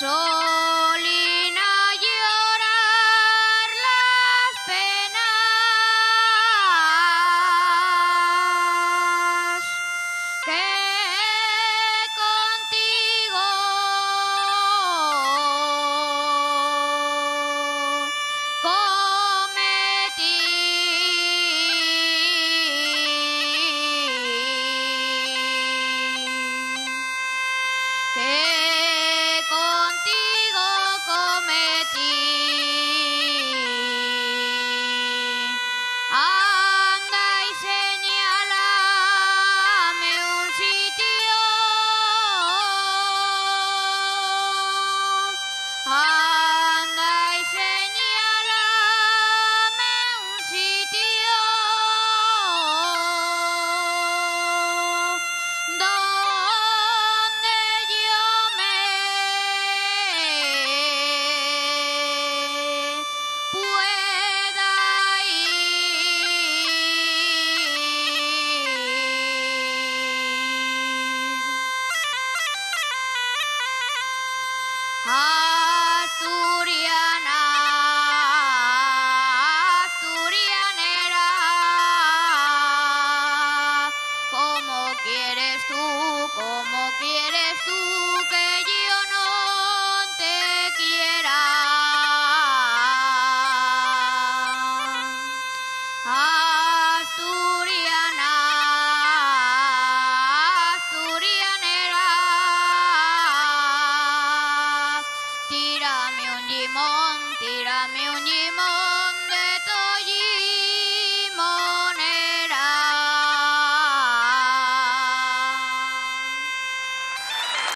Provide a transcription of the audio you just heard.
Solina llorar las penas que contigo anda y señálame un sitio, anda y señálame un sitio donde yo me pueda Asturiana, asturianera, ¿cómo quieres tú que yo no te quiera? Asturiana, asturianera, tírame un limón,